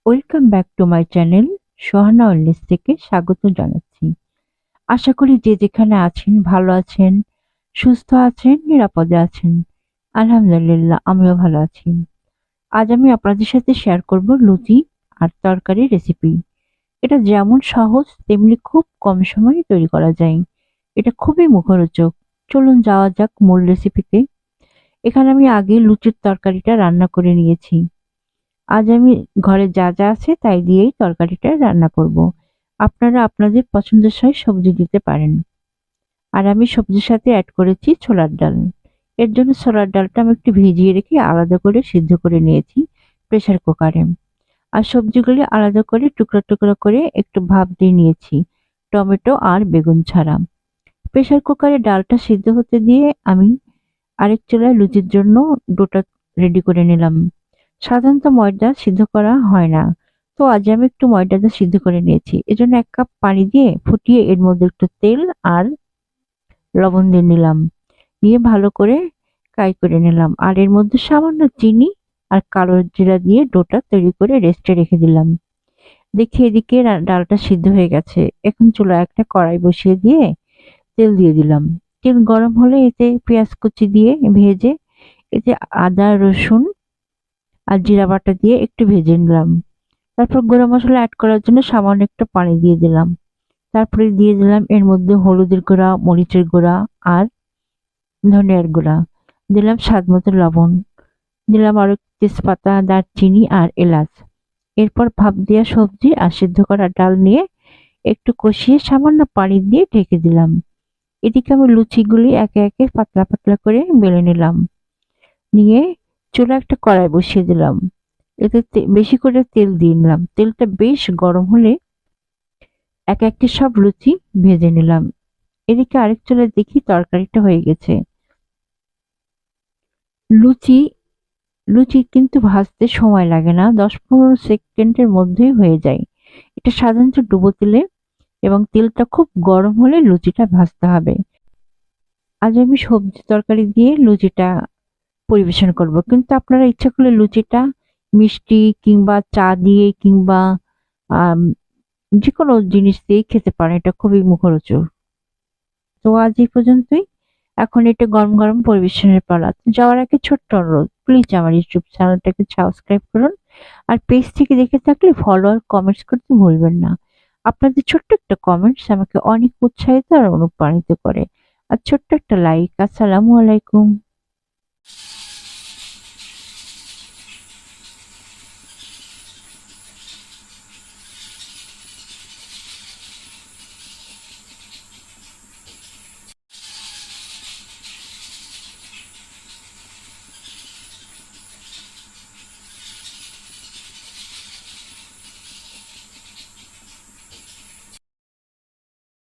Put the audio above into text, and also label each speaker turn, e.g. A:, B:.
A: Welcome back to my channel Sohana wellness থেকে স্বাগত জানাচ্ছি। আশা করি যে যেখানে আছেন ভালো আছেন, সুস্থ আছেন, নিরাপদে আছেন। আলহামদুলিল্লাহ আমিও ভালো আছি। আজ আমি আপনাদের সাথে শেয়ার করব লুচি আর তরকারির রেসিপি। এটা যেমন সহজ তেমনি খুব কম সময়ে তৈরি করা যায়। এটা খুবই মুখরোচক। চলুন যাওয়া যাক মূল রেসিপিতে। এখানে আমি আগে লুচির তরকারিটা রান্না করে নিয়েছি। আজ আমি ঘরে যা যা আছে তাই দিয়েই তরকারিটা রান্না করব। আপনারা আপনাদের পছন্দসই সবজি দিতে পারেন। আর আমি সবজির সাথে অ্যাড করেছি ছোলার ডাল। এর জন্য ছোলার ডালটা আমি একটু ভিজিয়ে রেখে আলাদা করে সিদ্ধ করে নিয়েছি প্রেসার কুকারে। আর সবজিগুলি আলাদা করে টুকরো টুকরো করে একটু ভাপ দিয়ে নিয়েছি, টমেটো আর বেগুন ছাড়া। প্রেসার কুকারে ডালটা সিদ্ধ হতে দিয়ে আমি আরেক চুলায় লুচির জন্য ডোটা রেডি করে নিলাম। সাধারণত ময়দা সিদ্ধ করা হয় না, তো আজ আমি একটু ময়দাটা সিদ্ধ করে নিয়েছি। এজন্য 1 কাপ পানি দিয়ে ফুটিয়ে এর মধ্যে একটু তেল আর লবণ দিয়ে নিলাম, নিয়ে ভালো করে কাই করে নিলাম। আর এর মধ্যে সামান্য চিনি আর কালো জিরা দিয়ে ডোটা তৈরি করে রেস্টে রেখে দিলাম। দেখি এদিকে ডালটা সিদ্ধ হয়ে গেছে। এখন চুলায় একটা কড়াই বসিয়ে দিয়ে তেল দিয়ে দিলাম। তেল গরম হলে এতে পেঁয়াজ কুচি দিয়ে ভেজে এতে আদা রসুন আর জিরা বাটা দিয়ে একটু ভেজে নিলাম। তারপর গুঁড়া মসলা অ্যাড করার জন্য সামান্য একটু পানি দিয়ে দিলাম। তারপরে দিয়ে দিলাম এর মধ্যে হলুদের গুঁড়া, মরিচের গুঁড়া আর ধনিয়ার গুঁড়া। দিলাম স্বাদ মতো লবণ। দিলাম আরো তেজপাতা, দারচিনি আর এলাচ। এরপর ভাপ দেওয়া সবজি আর সিদ্ধ করা ডাল নিয়ে একটু কষিয়ে সামান্য পানি দিয়ে ঢেকে দিলাম। এদিকে আমি লুচিগুলি একে একে পাতলা পাতলা করে বেলে নিলাম। নিয়ে চুলায় একটা কড়াই বসিয়ে দিলাম। এতে বেশি করে তেল দিয়ে নিলাম। তেলটা বেশ গরম হলে এক একটি সব লুচি ভেজে নিলাম। এদিকে আরেক চুলায় দেখি তরকারিটা হয়ে গেছে। লুচি লুচি কিন্তু ভাজতে সময় লাগে না, 10-15 সেকেন্ডের মধ্যেই হয়ে যায়। এটা সাধারণত ডুবো তেলে এবং তেলটা খুব গরম হলে লুচিটা ভাজতে হবে। আজ আমি সবজি তরকারি দিয়ে লুচিটা পরিবেশন করব, কিন্তু আপনারা ইচ্ছা করলে লুচিটা মিষ্টি কিংবা চা দিয়ে কিংবা আম, যে কোনো জিনিস দিয়েই খেতে পারেন। এটা খুবই মুখরোচক। তো আজ এই পর্যন্তই। এখন এটা গরম গরম পরিবেশনের পালা। তো যাওয়ার আগে ছোট্ট অনুরোধ, প্লিজ আমার ইউটিউব চ্যানেলটাকে সাবস্ক্রাইব করুন। আর পেজ থেকে দেখে থাকলে ফলো আর কমেন্টস করতে ভুলবেন না। আপনাদের ছোট্ট একটা কমেন্টস আমাকে অনেক উৎসাহিত আর অনুপ্রাণিত করে। আর ছোট্ট একটা লাইক। আসসালামু আলাইকুম।